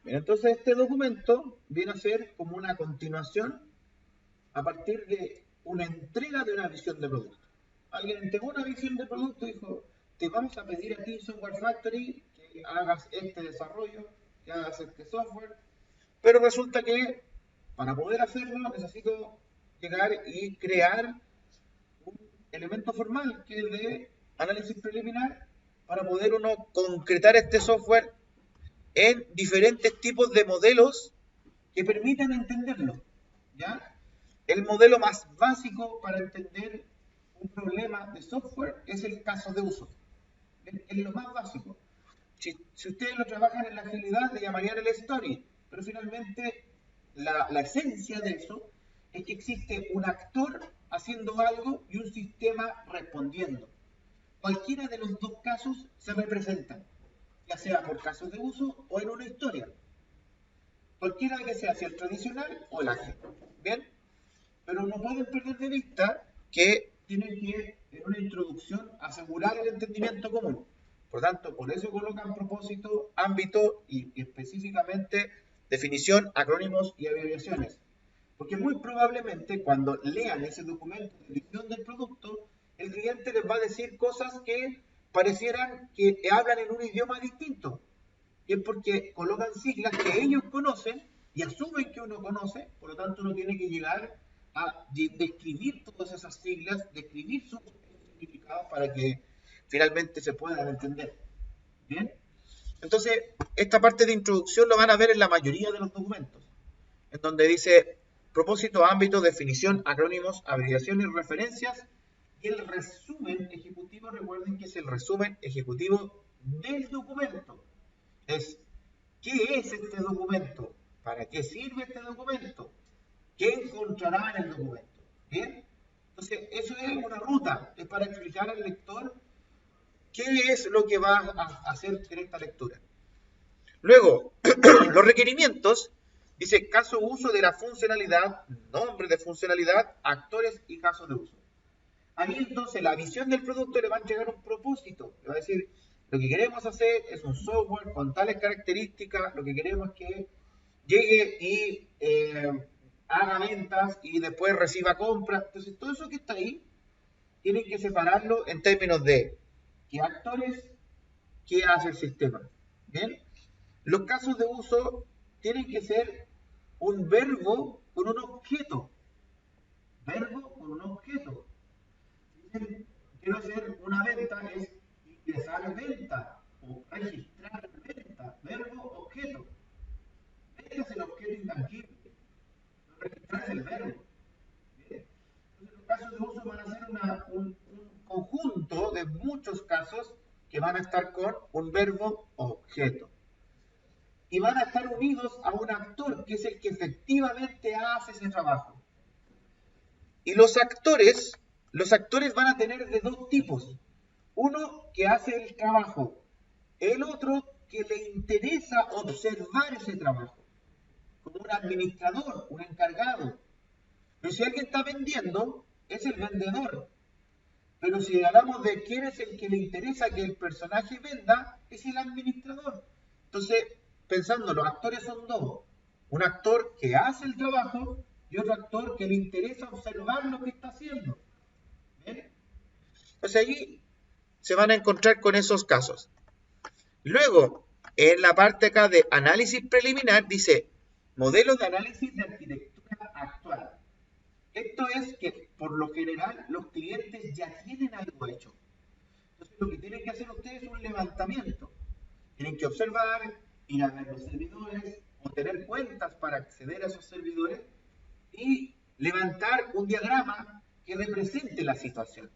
Bien, entonces este documento viene a ser como una continuación a partir de una entrega de una visión de producto. Alguien entregó una visión de producto y dijo, te vamos a pedir a ti, Software Factory, que hagas este desarrollo, que hagas este software, pero resulta que para poder hacerlo necesito llegar y crear un elemento formal que es de análisis preliminar para poder uno concretar este software en diferentes tipos de modelos que permitan entenderlo. ¿Ya? El modelo más básico para entender un problema de software es el caso de uso. Es lo más básico. Si ustedes lo trabajan en la agilidad, le llamarían el story, pero finalmente la esencia de eso es que existe un actor haciendo algo y un sistema respondiendo. Cualquiera de los dos casos se representan, ya sea por casos de uso o en una historia. Cualquiera que sea, si el tradicional o el ágil. ¿Bien? Pero no pueden perder de vista que tienen que, en una introducción, asegurar el entendimiento común. Por tanto, por eso colocan propósito, ámbito y específicamente definición, acrónimos y abreviaciones. Porque muy probablemente cuando lean ese documento de definición del producto, el cliente les va a decir cosas que parecieran que hablan en un idioma distinto. Y es porque colocan siglas que ellos conocen y asumen que uno conoce, por lo tanto uno tiene que llegar a describir todas esas siglas, describir sus significados para que finalmente se puedan entender. ¿Bien? Entonces, esta parte de introducción lo van a ver en la mayoría de los documentos, en donde dice propósito, ámbito, definición, acrónimos, abreviaciones, referencias y el resumen ejecutivo. Recuerden que es el resumen ejecutivo del documento. Es ¿qué es este documento? ¿Para qué sirve este documento? ¿Qué encontrará en el documento? ¿Bien? Entonces, eso es una ruta, es para explicar al lector qué es lo que va a hacer en esta lectura. Luego, los requerimientos, dice caso uso de la funcionalidad, nombre de funcionalidad, actores y casos de uso. Ahí entonces la visión del producto le va a entregar un propósito, le va a decir, lo que queremos hacer es un software con tales características, lo que queremos es que llegue y haga ventas y después reciba compras. Entonces todo eso que está ahí, tienen que separarlo en términos de qué actores, qué hace el sistema. ¿Bien? Los casos de uso tienen que ser un verbo con un objeto. Verbo con un objeto. Dicen, quiero hacer una venta, es ingresar venta o registrar venta. Verbo, objeto. Venta es el objeto intangible. Registrar es el verbo. ¿Bien? Entonces los casos de uso van a ser un conjunto de muchos casos que van a estar con un verbo objeto. Y van a estar unidos a un actor que es el que efectivamente hace ese trabajo. Y los actores van a tener de dos tipos. Uno que hace el trabajo, el otro que le interesa observar ese trabajo, como un administrador, un encargado. Pero si alguien está vendiendo, es el vendedor. Pero si hablamos de quién es el que le interesa que el personaje venda, es el administrador. Entonces, pensando, los actores son dos. Un actor que hace el trabajo y otro actor que le interesa observar lo que está haciendo. ¿Ven? Entonces ahí se van a encontrar con esos casos. Luego, en la parte acá de análisis preliminar, dice modelos de análisis de arquitectura actual. Esto es que por lo general los clientes ya tienen algo hecho. Entonces lo que tienen que hacer ustedes es un levantamiento. Tienen que observar, ir a ver los servidores o tener cuentas para acceder a esos servidores y levantar un diagrama que represente la situación.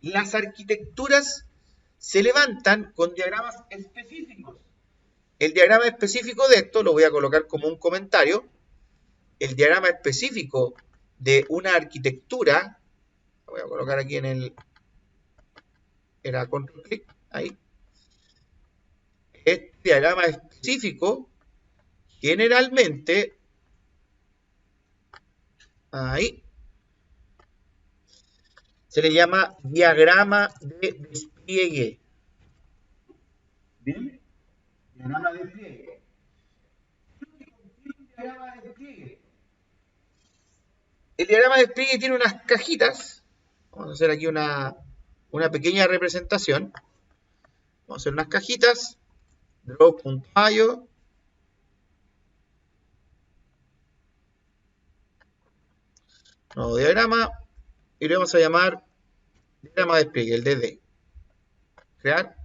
Las arquitecturas se levantan con diagramas específicos. El diagrama específico de esto lo voy a colocar como un comentario. El diagrama específico de una arquitectura, lo voy a colocar aquí en el era control clic, ahí. Este diagrama específico generalmente ahí se le llama diagrama de despliegue. ¿Bien? Diagrama de despliegue. despliegue. El diagrama de despliegue tiene unas cajitas. Vamos a hacer aquí una pequeña representación. Vamos a hacer unas cajitas. Draw.io. Nuevo diagrama. Y le vamos a llamar diagrama de despliegue, el DD. Crear.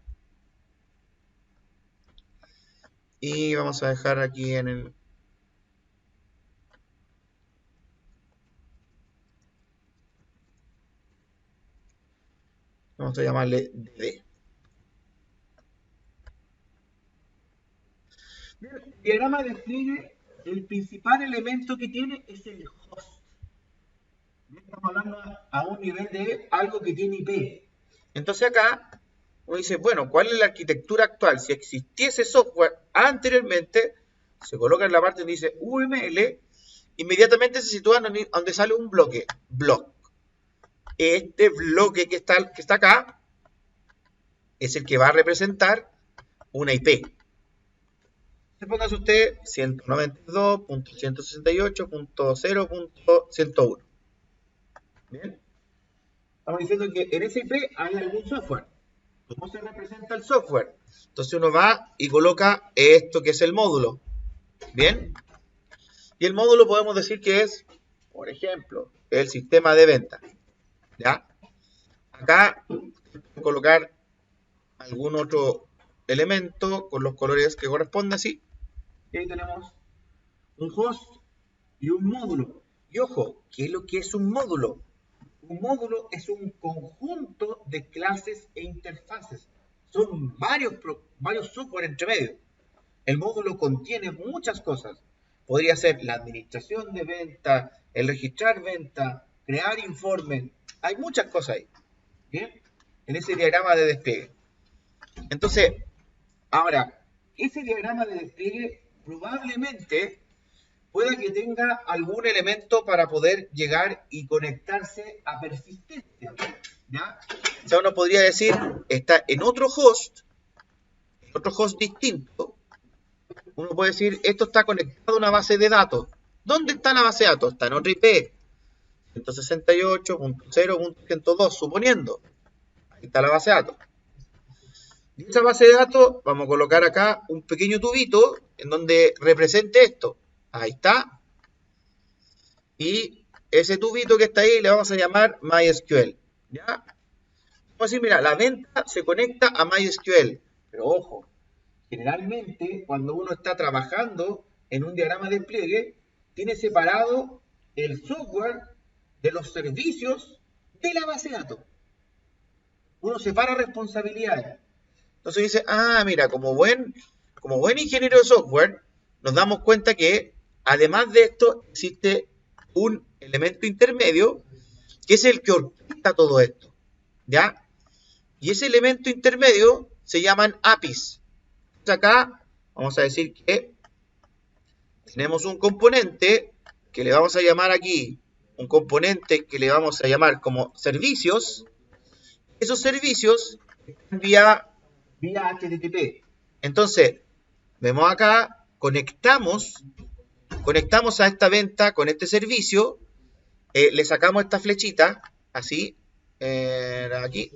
Y vamos a dejar aquí en el... Vamos a llamarle DD. El diagrama de despliegue, el principal elemento que tiene es el host. Estamos hablando a un nivel de algo que tiene IP. Entonces acá uno dice, bueno, ¿cuál es la arquitectura actual? Si existiese software anteriormente, se coloca en la parte donde dice UML, inmediatamente se sitúa donde sale un bloque, block. Este bloque que está acá es el que va a representar una IP. Póngase usted 192.168.0.101. Bien. Estamos diciendo que en ese IP hay algún software. ¿Cómo se representa el software? Entonces uno va y coloca esto que es el módulo. Bien. Y el módulo podemos decir que es, por ejemplo, el sistema de venta. ¿Ya? Acá colocar algún otro elemento con los colores que corresponde así. Y ahí tenemos un host y un módulo. Y ojo, ¿qué es lo que es un módulo? Un módulo es un conjunto de clases e interfaces. Son varios software entre medio. El módulo contiene muchas cosas. Podría ser la administración de venta, el registrar venta, crear informes. Hay muchas cosas ahí. ¿Bien? En ese diagrama de despliegue. Entonces, ahora, ese diagrama de despliegue probablemente pueda que tenga algún elemento para poder llegar y conectarse a persistencia. ¿Ya? O sea, uno podría decir, está en otro host distinto. Uno puede decir, esto está conectado a una base de datos. ¿Dónde está la base de datos? Está en otra IP. 168.0.102, suponiendo. Ahí está la base de datos. Y esa base de datos, vamos a colocar acá un pequeño tubito en donde represente esto. Ahí está. Y ese tubito que está ahí le vamos a llamar MySQL. ¿Ya? Vamos a decir, mira, la venta se conecta a MySQL. Pero ojo, generalmente cuando uno está trabajando en un diagrama de despliegue, tiene separado el software de los servicios de la base de datos. Uno separa responsabilidades. Entonces dice, mira, como buen ingeniero de software, nos damos cuenta que además de esto existe un elemento intermedio que es el que orquesta todo esto, ¿ya? Y ese elemento intermedio se llaman APIs. Entonces acá vamos a decir que tenemos un componente que le vamos a llamar aquí, un componente que le vamos a llamar como servicios. Esos servicios están vía HTTP. Entonces, vemos acá, conectamos a esta venta con este servicio, le sacamos esta flechita, así, aquí,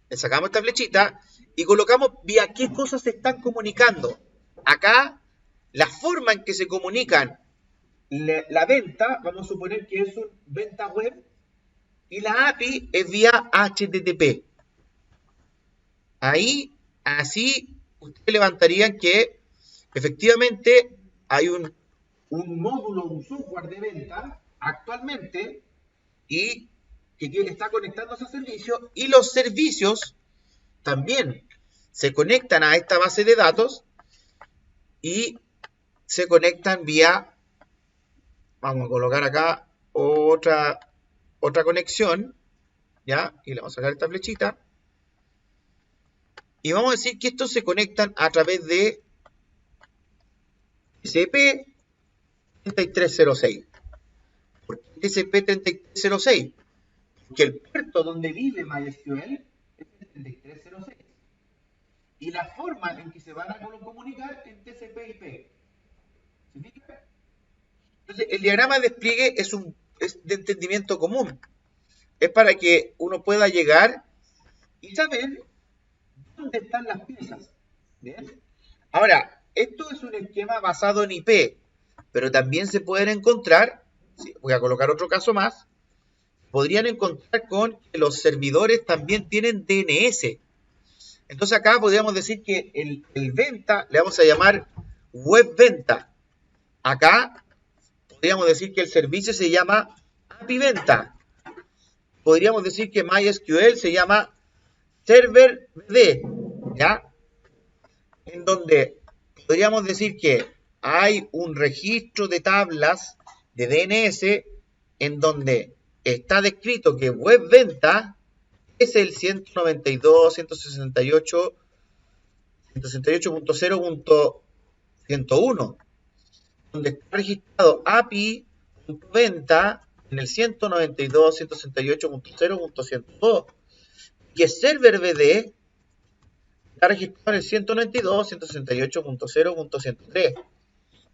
le sacamos esta flechita y colocamos vía qué cosas se están comunicando. Acá, la forma en que se comunican la venta, vamos a suponer que es una venta web, y la API es vía HTTP. Ahí, así, ustedes levantarían que efectivamente hay un módulo, un software de venta actualmente y que está conectando a ese servicio, y los servicios también se conectan a esta base de datos y se conectan vía, vamos a colocar acá otra conexión, ¿ya? Y le vamos a sacar esta flechita. Y vamos a decir que estos se conectan a través de TCP/3306. ¿Por qué TCP/3306? Porque el puerto donde vive MySQL es el 3306. Y la forma en que se van a comunicar es TCP/IP. ¿Se fija? Entonces, el diagrama de despliegue es de entendimiento común. Es para que uno pueda llegar y saber dónde están las piezas. ¿Bien? Ahora, esto es un esquema basado en IP, pero también se pueden encontrar, voy a colocar otro caso más, podrían encontrar con que los servidores también tienen DNS. Entonces acá podríamos decir que el venta le vamos a llamar web venta. Acá podríamos decir que el servicio se llama API venta. Podríamos decir que MySQL se llama Server BD, ¿ya? En donde podríamos decir que hay un registro de tablas de DNS en donde está descrito que web venta es el 192.168.0.101, donde está registrado API.venta en el 192.168.0.102, y el server BD está registrado en el 192.168.0.103.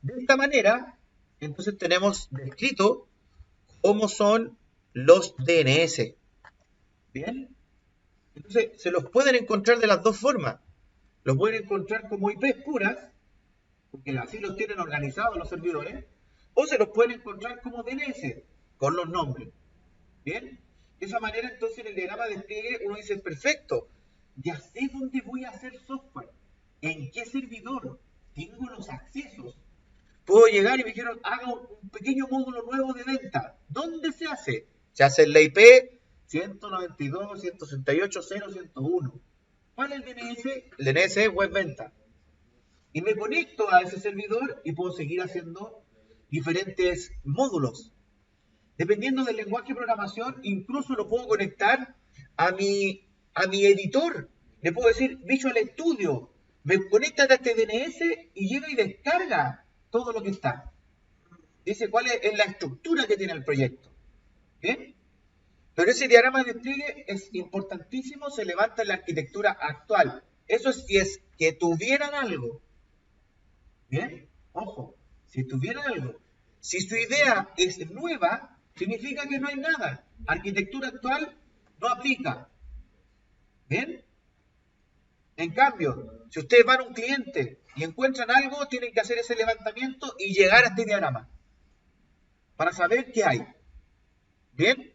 De esta manera, entonces tenemos descrito cómo son los DNS. ¿Bien? Entonces, se los pueden encontrar de las dos formas. Los pueden encontrar como IPs puras, porque así los tienen organizados los servidores, o se los pueden encontrar como DNS, con los nombres. ¿Bien? De esa manera, entonces, en el diagrama de despliegue, uno dice, perfecto, ya sé dónde voy a hacer software, en qué servidor, tengo los accesos. Puedo llegar y me dijeron, haga un pequeño módulo nuevo de venta. ¿Dónde se hace? Se hace en la IP 192.168.0.101. ¿Cuál es el DNS? El DNS es web venta. Y me conecto a ese servidor y puedo seguir haciendo diferentes módulos. Dependiendo del lenguaje de programación, incluso lo puedo conectar a mi editor. Le puedo decir Visual Studio, me conecta a este DNS y llega y descarga todo lo que está. Dice cuál es la estructura que tiene el proyecto. ¿Bien? Pero ese diagrama de despliegue es importantísimo, se levanta en la arquitectura actual. Eso es si es que tuvieran algo. ¿Bien? Ojo, si tuvieran algo. Si su idea es nueva, significa que no hay nada. Arquitectura actual no aplica. ¿Bien? En cambio, si ustedes van a un cliente y encuentran algo, tienen que hacer ese levantamiento y llegar a este diagrama para saber qué hay. ¿Bien?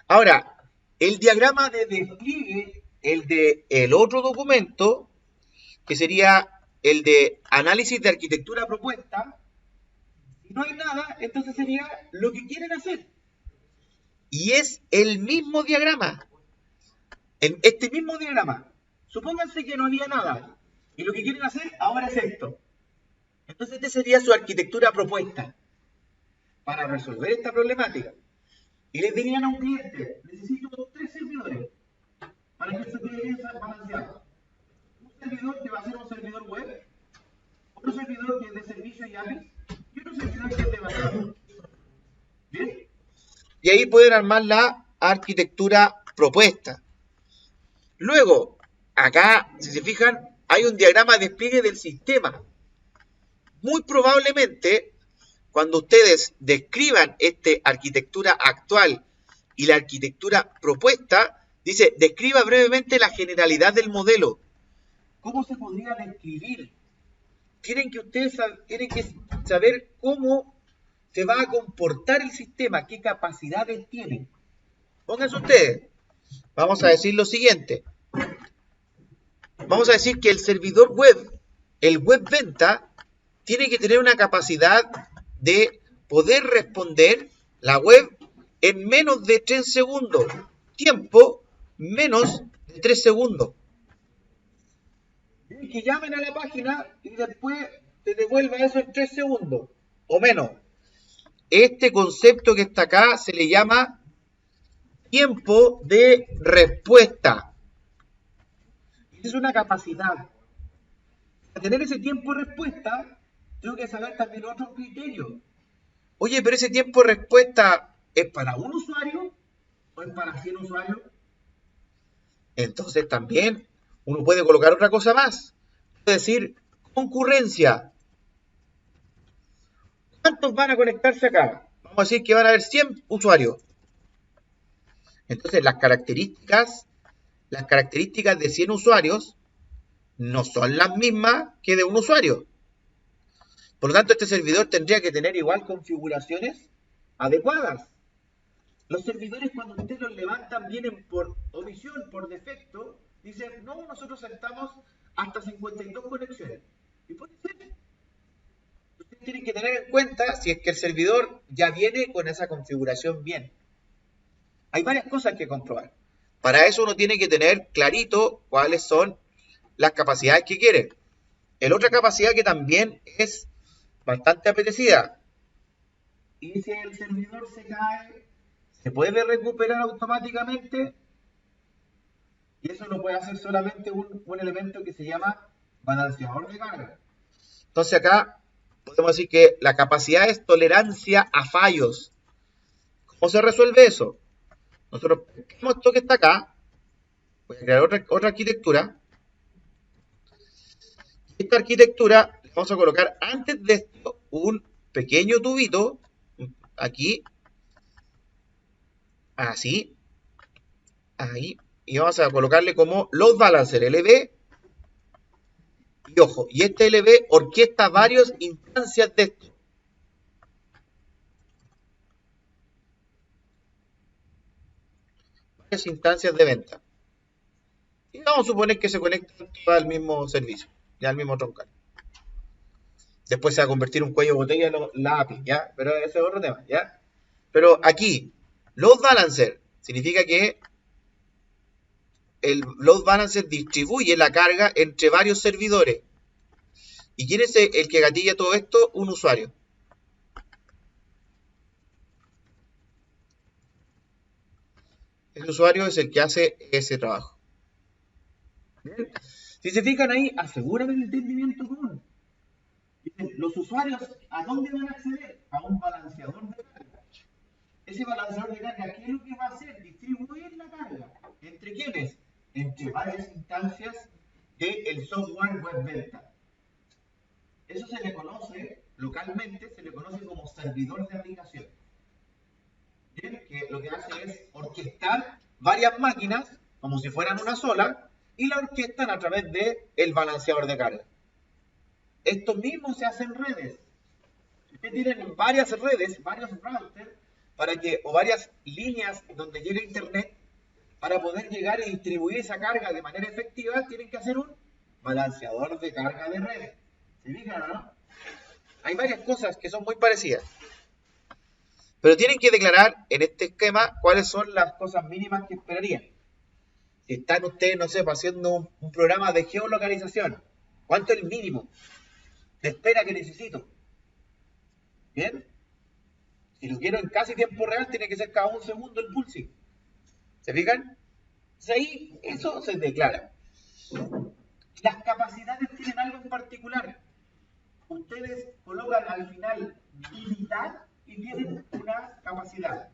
Ahora, el diagrama de despliegue, el de el otro documento, que sería el de análisis de arquitectura propuesta, si no hay nada, entonces sería lo que quieren hacer. Y es el mismo diagrama. En este mismo diagrama, supónganse que no había nada, y lo que quieren hacer ahora es esto. Entonces, esta sería su arquitectura propuesta para resolver esta problemática. Y les dirían a un cliente, necesito 3 servidores para que se quede balanceado. Un servidor que va a ser un servidor web, otro servidor que es de servicio y APIs, y otro servidor que es de backup. ¿Bien? Y ahí pueden armar la arquitectura propuesta. Luego, acá, si se fijan, hay un diagrama de despliegue del sistema. Muy probablemente, cuando ustedes describan esta arquitectura actual y la arquitectura propuesta, dice, describa brevemente la generalidad del modelo. ¿Cómo se podría describir? Tienen que saber cómo se va a comportar el sistema, qué capacidades tiene. Pónganse ustedes. Vamos a decir lo siguiente. Vamos a decir que el servidor web, el web venta, tiene que tener una capacidad de poder responder la web en menos de 3 segundos. Tiempo menos de 3 segundos. Que llamen a la página y después te devuelva eso en 3 segundos o menos. Este concepto que está acá se le llama tiempo de respuesta. Es una capacidad. Para tener ese tiempo de respuesta, tengo que saber también otros criterios. Oye, pero ese tiempo de respuesta ¿es para un usuario o es para 100 usuarios? Entonces también uno puede colocar otra cosa más. Puede decir concurrencia. ¿Cuántos van a conectarse acá? Vamos a decir que van a haber 100 usuarios. Entonces las características de 100 usuarios no son las mismas que de un usuario. Por lo tanto, este servidor tendría que tener igual configuraciones adecuadas. Los servidores, cuando ustedes los levantan, vienen por omisión, por defecto. Dicen, no, nosotros aceptamos hasta 52 conexiones. Y puede ser. Ustedes tienen que tener en cuenta si es que el servidor ya viene con esa configuración bien. Hay varias cosas que comprobar. Para eso uno tiene que tener clarito cuáles son las capacidades que quiere. La otra capacidad que también es bastante apetecida. Y si el servidor se cae, ¿se puede recuperar automáticamente? Y eso lo puede hacer solamente un elemento que se llama balanceador de carga. Entonces acá podemos decir que la capacidad es tolerancia a fallos. ¿Cómo se resuelve eso? Nosotros pescamos esto que está acá. Voy a crear otra arquitectura. Esta arquitectura le vamos a colocar antes de esto un pequeño tubito aquí, así, ahí, y vamos a colocarle como load balancer LB, y ojo, y este LB orquesta varias instancias de esto. Varias instancias de venta. Y vamos a suponer que se conectan todas al mismo servicio, ya al mismo troncal. Después se va a convertir en un cuello de botella la API, ¿ya? Pero ese es otro tema, ¿ya? Pero aquí, load balancer significa que el load balancer distribuye la carga entre varios servidores. ¿Y quién es el que gatilla todo esto? Un usuario. El usuario es el que hace ese trabajo. ¿Bien? Si se fijan ahí, aseguran el entendimiento común. Los usuarios, ¿a dónde van a acceder? A un balanceador de carga. Ese balanceador de carga, ¿qué es lo que va a hacer? Distribuir la carga. ¿Entre quiénes? Entre varias instancias del software web venta. Eso se le conoce, localmente, se le conoce como servidor de aplicación. ¿Bien? Que lo que hace es orquestar varias máquinas, como si fueran una sola, y la orquestan a través del balanceador de carga. Esto mismo se hace en redes. Ustedes tienen varias redes, varios routers, o varias líneas donde llega internet, para poder llegar y distribuir esa carga de manera efectiva, tienen que hacer un balanceador de carga de redes. ¿Se fijan o no? Hay varias cosas que son muy parecidas. Pero tienen que declarar en este esquema cuáles son las cosas mínimas que esperarían. Si están ustedes, no sé, haciendo un programa de geolocalización, ¿cuánto es el mínimo de espera que necesito? ¿Bien? Si lo quiero en casi tiempo real, tiene que ser cada un segundo el pulsing. ¿Se fijan? Entonces ahí eso se declara. Las capacidades tienen algo en particular. Ustedes colocan al final habilidad y tienen una capacidad.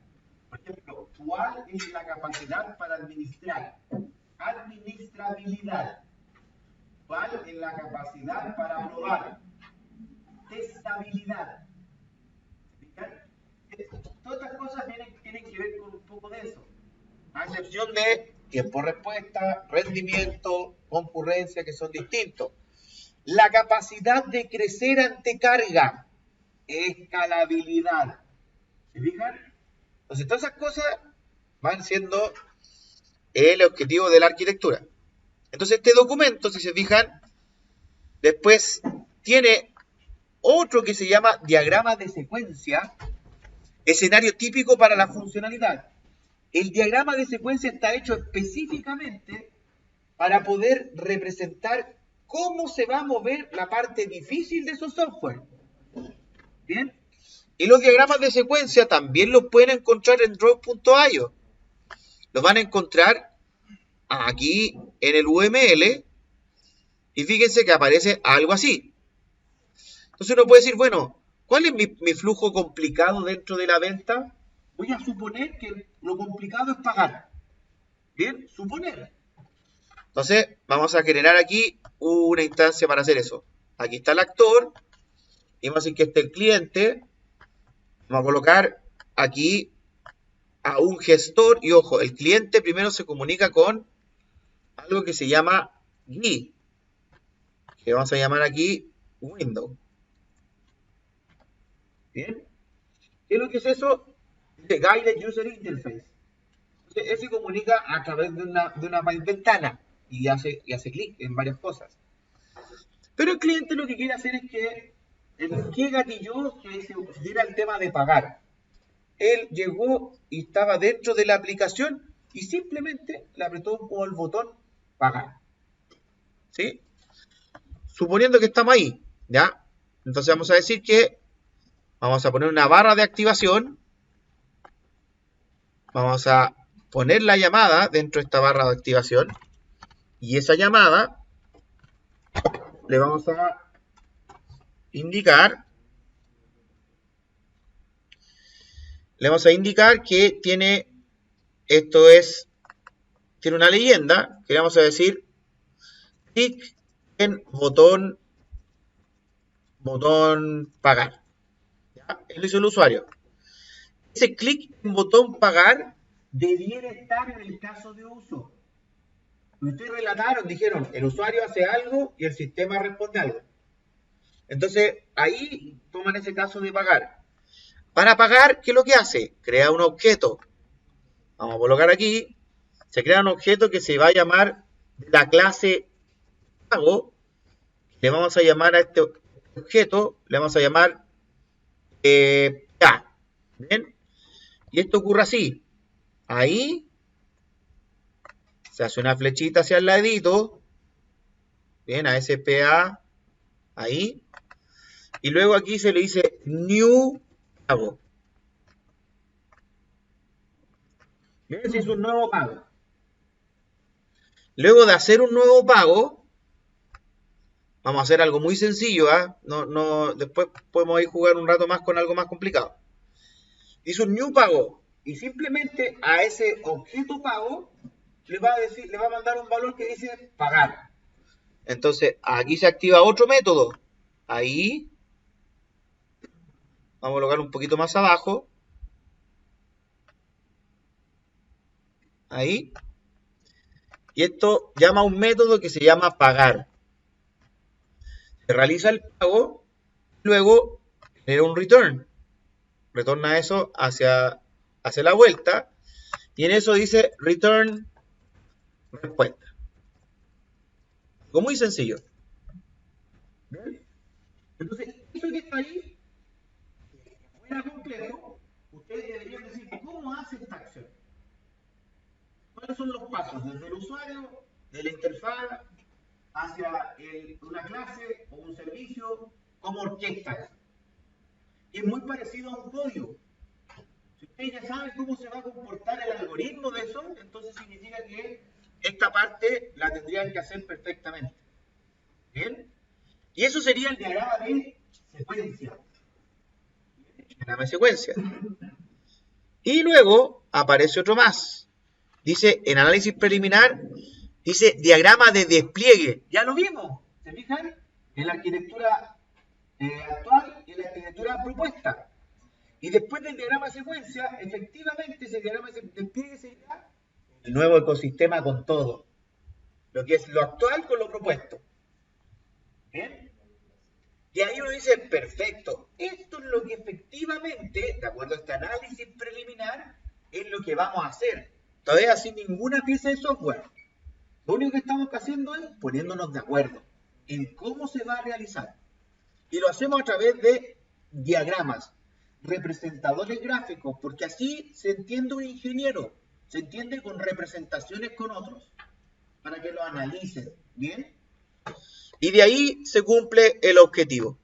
Por ejemplo, ¿cuál es la capacidad para administrar? Administrabilidad. ¿Cuál es la capacidad para aprobar? Testabilidad. Todas estas cosas tienen que ver con un poco de eso. A excepción de tiempo-respuesta, rendimiento, concurrencia, que son distintos. La capacidad de crecer ante carga, escalabilidad. ¿Se fijan? Entonces, todas esas cosas van siendo el objetivo de la arquitectura. Entonces, este documento, si se fijan, después tiene otro que se llama diagrama de secuencia, escenario típico para la funcionalidad. El diagrama de secuencia está hecho específicamente para poder representar cómo se va a mover la parte difícil de su software. ¿Bien? Y los diagramas de secuencia también los pueden encontrar en Draw.io. Los van a encontrar aquí en el UML y fíjense que aparece algo así. Entonces uno puede decir, bueno, ¿cuál es mi flujo complicado dentro de la venta? Voy a suponer que lo complicado es pagar. ¿Bien? Suponer. Entonces vamos a generar aquí una instancia para hacer eso. Aquí está el actor. Y vamos a decir que este es el cliente. Vamos a colocar aquí a un gestor y ojo, el cliente primero se comunica con algo que se llama GUI, que vamos a llamar aquí Window. Bien. ¿Qué es lo que es eso? The Guided User Interface. Entonces, él se comunica a través de una ventana y hace clic en varias cosas. Pero el cliente lo que quiere hacer es que, ¿qué gatilló? Que se diera el tema de pagar. Él llegó y estaba dentro de la aplicación y simplemente le apretó como el botón pagar. ¿Sí? Suponiendo que estamos ahí, ¿ya? Entonces vamos a decir que vamos a poner una barra de activación. Vamos a poner la llamada dentro de esta barra de activación. Y esa llamada le vamos a indicar. Le vamos a indicar que tiene, tiene una leyenda que le vamos a decir clic en botón pagar. ¿Ya? Eso hizo el usuario. Ese clic en botón pagar debiera estar en el caso de uso. Ustedes relataron, dijeron, el usuario hace algo y el sistema responde algo. Entonces, ahí toman ese caso de pagar. Para pagar, ¿qué es lo que hace? Crea un objeto. Vamos a colocar aquí. Se crea un objeto que se va a llamar la clase pago. Le vamos a llamar a este objeto, le vamos a llamar PA. ¿Bien? Y esto ocurre así. Ahí se hace una flechita hacia el ladito. Bien, a ese PA. Ahí. Y luego aquí se le dice new pago. Bien, ese es un nuevo pago. Luego de hacer un nuevo pago, vamos a hacer algo muy sencillo, después podemos ir jugar un rato más con algo más complicado. Hizo un new pago y simplemente a ese objeto pago le va a mandar un valor que dice pagar. Entonces aquí se activa otro método. Ahí vamos a colocar un poquito más abajo. Ahí. Y esto llama a un método que se llama pagar. Se realiza el pago, luego genera un return. Retorna eso hacia la vuelta. Y en eso dice return respuesta. Algo muy sencillo. ¿Bien? Entonces, eso que está ahí, fuera complejo, ustedes deberían decir cómo hace esta acción. ¿Cuáles son los pasos? Desde el usuario, de la interfaz, hacia una clase o un servicio, cómo orquesta eso. Y es muy parecido a un código. Si ustedes ya saben cómo se va a comportar el algoritmo de eso, entonces significa que esta parte la tendrían que hacer perfectamente. ¿Bien? Y eso sería el diagrama de secuencia. Diagrama de secuencia. Y luego aparece otro más. Dice, en análisis preliminar, dice diagrama de despliegue. Ya lo vimos. ¿Se fijan? En la arquitectura actual y en la arquitectura propuesta. Y después del diagrama de secuencia, efectivamente ese diagrama de despliegue sería el nuevo ecosistema con todo. Lo que es lo actual con lo propuesto. ¿Bien? Y ahí uno dice, perfecto, esto es lo que efectivamente, de acuerdo a este análisis preliminar, es lo que vamos a hacer. Todavía sin ninguna pieza de software. Lo único que estamos haciendo es poniéndonos de acuerdo en cómo se va a realizar. Y lo hacemos a través de diagramas, representadores gráficos, porque así se entiende un ingeniero, se entiende con representaciones con otros, para que lo analicen, ¿bien? Y de ahí se cumple el objetivo.